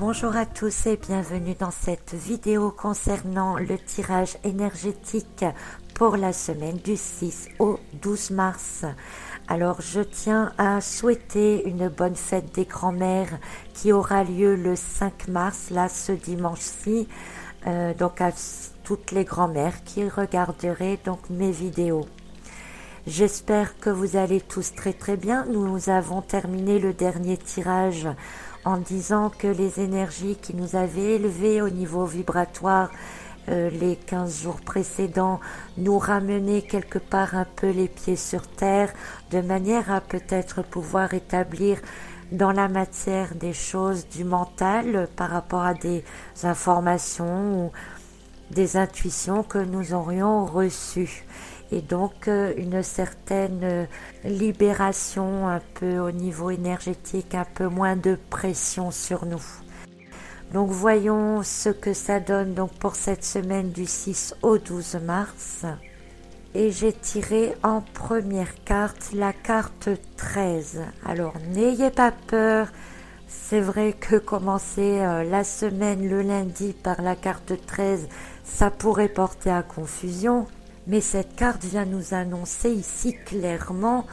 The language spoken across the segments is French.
Bonjour à tous et bienvenue dans cette vidéo concernant le tirage énergétique pour la semaine du 6 au 12 mars. Alors je tiens à souhaiter une bonne fête des grands-mères qui aura lieu le 5 mars, là ce dimanche-ci, donc à toutes les grands-mères qui regarderaient donc mes vidéos. J'espère que vous allez tous très bien. Nous avons terminé le dernier tirage en disant que les énergies qui nous avaient élevés au niveau vibratoire les 15 jours précédents nous ramenaient quelque part un peu les pieds sur terre, de manière à peut-être pouvoir établir dans la matière des choses du mental par rapport à des informations ou des intuitions que nous aurions reçues. Et donc une certaine libération un peu au niveau énergétique, un peu moins de pression sur nous. Donc voyons ce que ça donne donc pour cette semaine du 6 au 12 mars. Et j'ai tiré en première carte la carte 13. Alors n'ayez pas peur, c'est vrai que commencer la semaine le lundi par la carte 13, ça pourrait porter à confusion. Mais cette carte vient nous annoncer ici clairement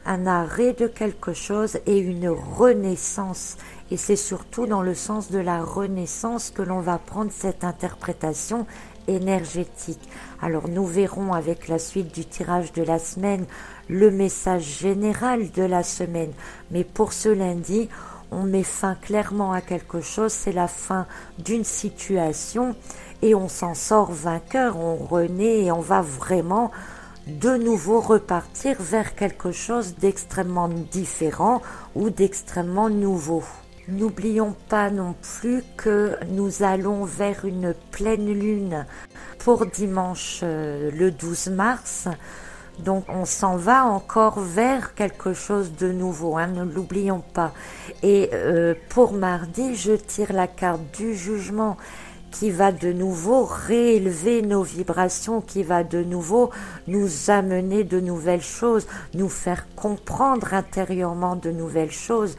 un arrêt de quelque chose et une renaissance. Et c'est surtout dans le sens de la renaissance que l'on va prendre cette interprétation énergétique. Alors nous verrons avec la suite du tirage de la semaine le message général de la semaine. Mais pour ce lundi, on met fin clairement à quelque chose, c'est la fin d'une situation et on s'en sort vainqueur, on renaît et on va vraiment de nouveau repartir vers quelque chose d'extrêmement différent ou d'extrêmement nouveau. N'oublions pas non plus que nous allons vers une pleine lune pour dimanche le 12 mars. Donc on s'en va encore vers quelque chose de nouveau, ne l'oublions pas. Et pour mardi, je tire la carte du jugement qui va de nouveau réélever nos vibrations, qui va de nouveau nous amener de nouvelles choses, nous faire comprendre intérieurement de nouvelles choses.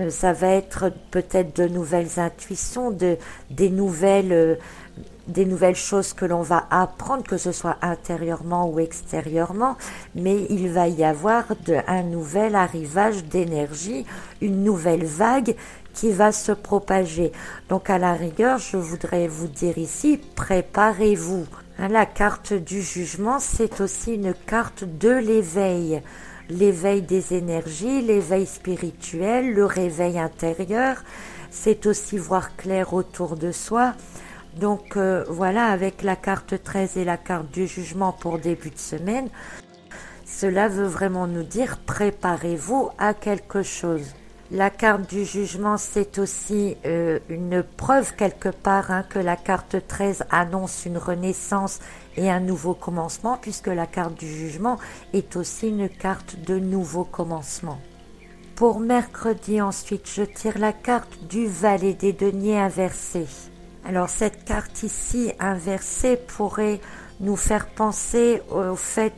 Ça va être peut-être de nouvelles intuitions, des nouvelles choses que l'on va apprendre, que ce soit intérieurement ou extérieurement, mais il va y avoir un nouvel arrivage d'énergie, une nouvelle vague qui va se propager. Donc à la rigueur, je voudrais vous dire ici, préparez-vous. La carte du jugement, c'est aussi une carte de l'éveil. L'éveil des énergies, l'éveil spirituel, le réveil intérieur, c'est aussi voir clair autour de soi. Donc voilà, avec la carte 13 et la carte du jugement pour début de semaine, cela veut vraiment nous dire préparez-vous à quelque chose. La carte du jugement, c'est aussi une preuve quelque part que la carte 13 annonce une renaissance et un nouveau commencement, puisque la carte du jugement est aussi une carte de nouveau commencement. Pour mercredi ensuite, je tire la carte du valet des deniers inversé. Alors cette carte ici inversée pourrait nous faire penser au fait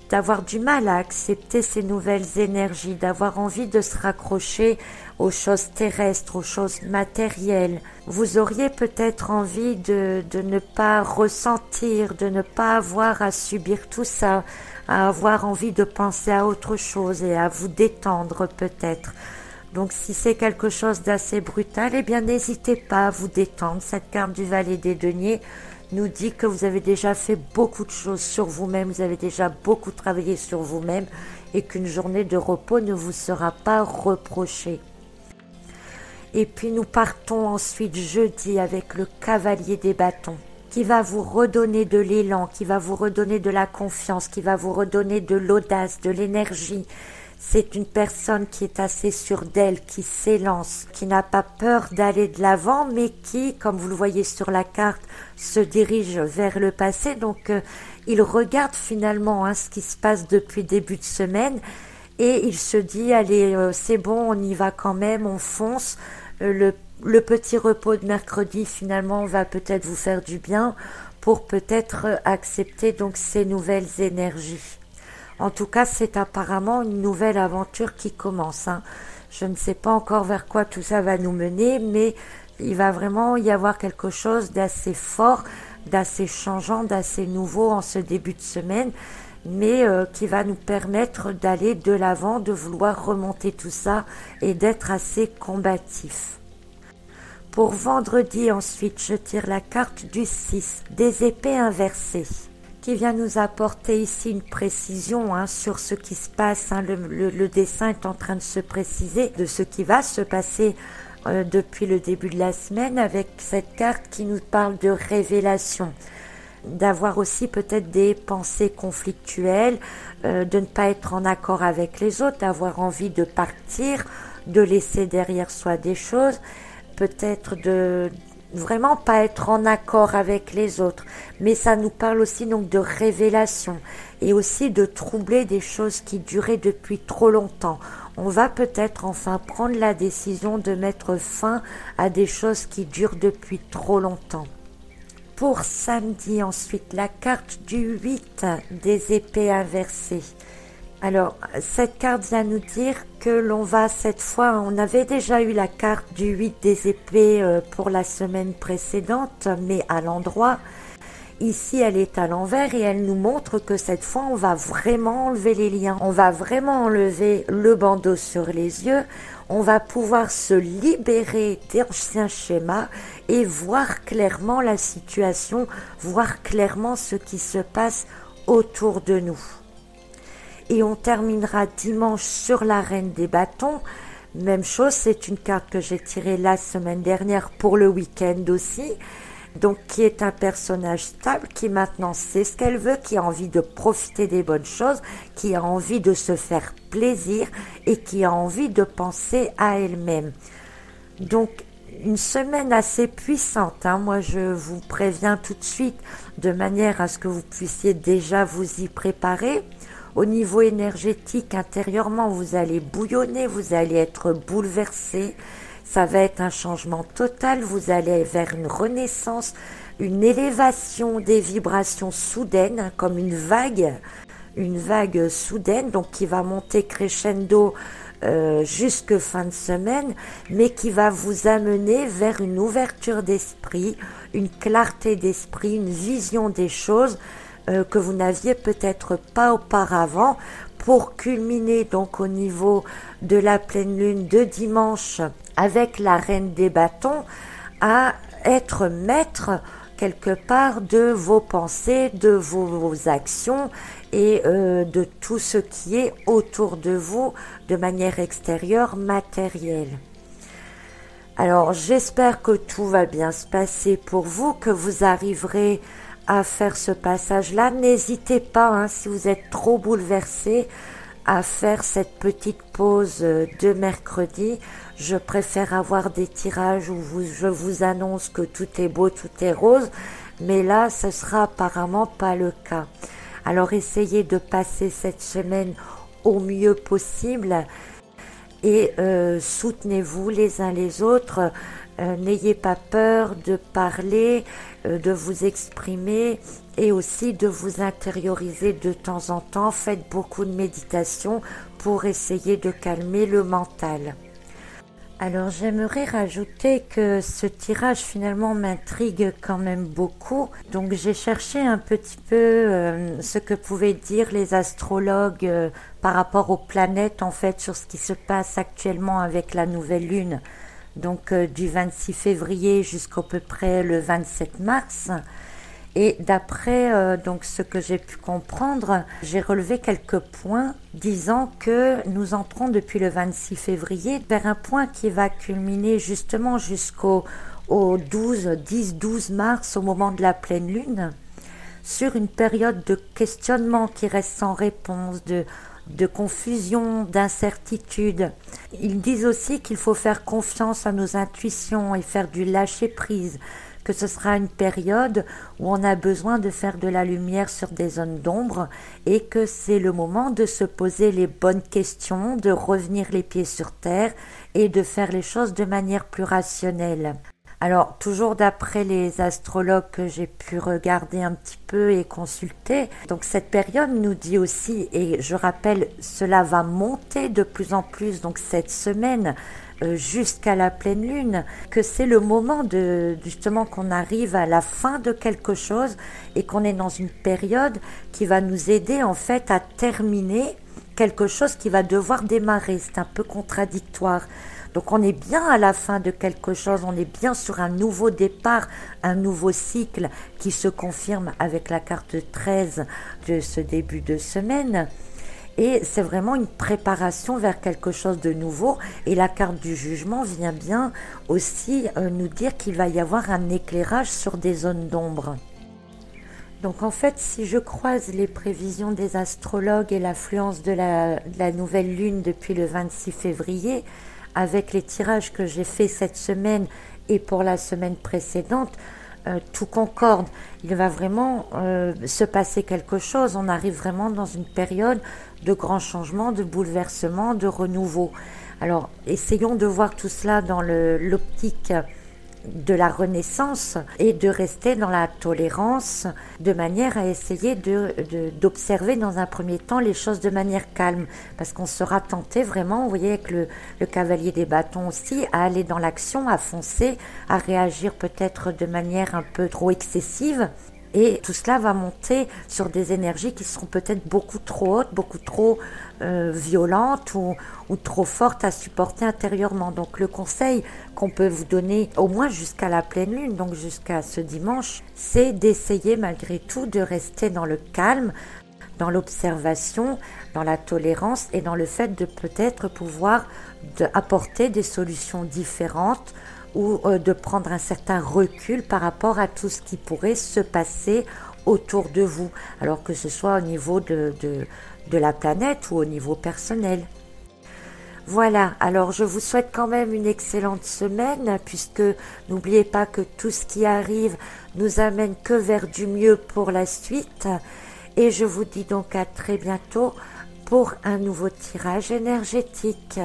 d'avoir du mal à accepter ces nouvelles énergies, d'avoir envie de se raccrocher aux choses terrestres, aux choses matérielles. Vous auriez peut-être envie de ne pas ressentir, de ne pas avoir à subir tout ça, à avoir envie de penser à autre chose et à vous détendre peut-être. Donc si c'est quelque chose d'assez brutal, eh bien n'hésitez pas à vous détendre. Cette carte du valet des deniers nous dit que vous avez déjà fait beaucoup de choses sur vous-même, vous avez déjà beaucoup travaillé sur vous-même et qu'une journée de repos ne vous sera pas reprochée. Et puis nous partons ensuite jeudi avec le cavalier des bâtons qui va vous redonner de l'élan, qui va vous redonner de la confiance, qui va vous redonner de l'audace, de l'énergie. C'est une personne qui est assez sûre d'elle, qui s'élance, qui n'a pas peur d'aller de l'avant, mais qui, comme vous le voyez sur la carte, se dirige vers le passé. Donc, il regarde finalement ce qui se passe depuis début de semaine et il se dit, allez, c'est bon, on y va quand même, on fonce. Le petit repos de mercredi, finalement, va peut-être vous faire du bien pour peut-être accepter donc ces nouvelles énergies. En tout cas, c'est apparemment une nouvelle aventure qui commence. Je ne sais pas encore vers quoi tout ça va nous mener, mais il va vraiment y avoir quelque chose d'assez fort, d'assez changeant, d'assez nouveau en ce début de semaine, mais qui va nous permettre d'aller de l'avant, de vouloir remonter tout ça et d'être assez combatif. Pour vendredi ensuite, je tire la carte du 6, des épées inversées, qui vient nous apporter ici une précision sur ce qui se passe. Le dessin est en train de se préciser de ce qui va se passer depuis le début de la semaine, avec cette carte qui nous parle de révélation, d'avoir aussi peut-être des pensées conflictuelles, de ne pas être en accord avec les autres, d'avoir envie de partir, de laisser derrière soi des choses, peut-être de vraiment pas être en accord avec les autres, mais ça nous parle aussi donc de révélation et aussi de troubler des choses qui duraient depuis trop longtemps. On va peut-être enfin prendre la décision de mettre fin à des choses qui durent depuis trop longtemps. Pour samedi ensuite, la carte du 8 des épées inversées. Alors, cette carte vient nous dire que l'on va cette fois, on avait déjà eu la carte du 8 des épées pour la semaine précédente, mais à l'endroit. Ici, elle est à l'envers et elle nous montre que cette fois, on va vraiment enlever les liens. On va vraiment enlever le bandeau sur les yeux. On va pouvoir se libérer d'anciens schémas et voir clairement la situation, voir clairement ce qui se passe autour de nous. Et on terminera dimanche sur la reine des bâtons. Même chose, c'est une carte que j'ai tirée la semaine dernière pour le week-end aussi. Donc qui est un personnage stable, qui maintenant sait ce qu'elle veut, qui a envie de profiter des bonnes choses, qui a envie de se faire plaisir et qui a envie de penser à elle-même. Donc une semaine assez puissante, moi je vous préviens tout de suite, de manière à ce que vous puissiez déjà vous y préparer. Au niveau énergétique, intérieurement, vous allez bouillonner, vous allez être bouleversé. Ça va être un changement total, vous allez vers une renaissance, une élévation des vibrations soudaines, comme une vague soudaine, donc qui va monter crescendo jusque fin de semaine, mais qui va vous amener vers une ouverture d'esprit, une clarté d'esprit, une vision des choses que vous n'aviez peut-être pas auparavant, pour culminer donc au niveau de la pleine lune de dimanche avec la reine des bâtons, à être maître quelque part de vos pensées, de vos actions et de tout ce qui est autour de vous de manière extérieure, matérielle. Alors j'espère que tout va bien se passer pour vous, que vous arriverez à faire ce passage-là. N'hésitez pas, si vous êtes trop bouleversé, à faire cette petite pause de mercredi. Je préfère avoir des tirages où je vous annonce que tout est beau, tout est rose, mais là, ce sera apparemment pas le cas. Alors, essayez de passer cette semaine au mieux possible et soutenez-vous les uns les autres. N'ayez pas peur de parler, de vous exprimer et aussi de vous intérioriser de temps en temps. Faites beaucoup de méditation pour essayer de calmer le mental. Alors j'aimerais rajouter que ce tirage finalement m'intrigue quand même beaucoup. Donc j'ai cherché un petit peu ce que pouvaient dire les astrologues par rapport aux planètes en fait sur ce qui se passe actuellement avec la nouvelle lune. Donc du 26 février jusqu'à peu près le 27 mars. Et d'après donc ce que j'ai pu comprendre, j'ai relevé quelques points disant que nous entrons depuis le 26 février vers un point qui va culminer justement jusqu'au 10-12 mars, au moment de la pleine lune, sur une période de questionnement qui reste sans réponse, de confusion, d'incertitude. Ils disent aussi qu'il faut faire confiance à nos intuitions et faire du lâcher-prise, que ce sera une période où on a besoin de faire de la lumière sur des zones d'ombre et que c'est le moment de se poser les bonnes questions, de revenir les pieds sur terre et de faire les choses de manière plus rationnelle. Alors, toujours d'après les astrologues que j'ai pu regarder un petit peu et consulter, donc cette période nous dit aussi, et je rappelle, cela va monter de plus en plus, donc cette semaine, jusqu'à la pleine lune, que c'est le moment de justement qu'on arrive à la fin de quelque chose et qu'on est dans une période qui va nous aider en fait à terminer quelque chose qui va devoir démarrer. C'est un peu contradictoire. Donc on est bien à la fin de quelque chose, on est bien sur un nouveau départ, un nouveau cycle qui se confirme avec la carte 13 de ce début de semaine. Et c'est vraiment une préparation vers quelque chose de nouveau. Et la carte du jugement vient bien aussi nous dire qu'il va y avoir un éclairage sur des zones d'ombre. Donc en fait, si je croise les prévisions des astrologues et l'affluence de la nouvelle lune depuis le 26 février, avec les tirages que j'ai faits cette semaine et pour la semaine précédente, tout concorde. Il va vraiment se passer quelque chose. On arrive vraiment dans une période de grands changements, de bouleversements, de renouveau. Alors, essayons de voir tout cela dans l'optique de la renaissance et de rester dans la tolérance de manière à essayer d'observer dans un premier temps les choses de manière calme, parce qu'on sera tenté vraiment, vous voyez, avec le cavalier des bâtons aussi, à aller dans l'action, à foncer, à réagir peut-être de manière un peu trop excessive. Et tout cela va monter sur des énergies qui seront peut-être beaucoup trop hautes, beaucoup trop violentes ou trop fortes à supporter intérieurement. Donc le conseil qu'on peut vous donner, au moins jusqu'à la pleine lune, donc jusqu'à ce dimanche, c'est d'essayer malgré tout de rester dans le calme, dans l'observation, dans la tolérance et dans le fait de peut-être pouvoir apporter des solutions différentes ou de prendre un certain recul par rapport à tout ce qui pourrait se passer autour de vous, alors que ce soit au niveau de la planète ou au niveau personnel. Voilà, alors je vous souhaite quand même une excellente semaine, puisque n'oubliez pas que tout ce qui arrive nous amène que vers du mieux pour la suite. Et je vous dis donc à très bientôt pour un nouveau tirage énergétique.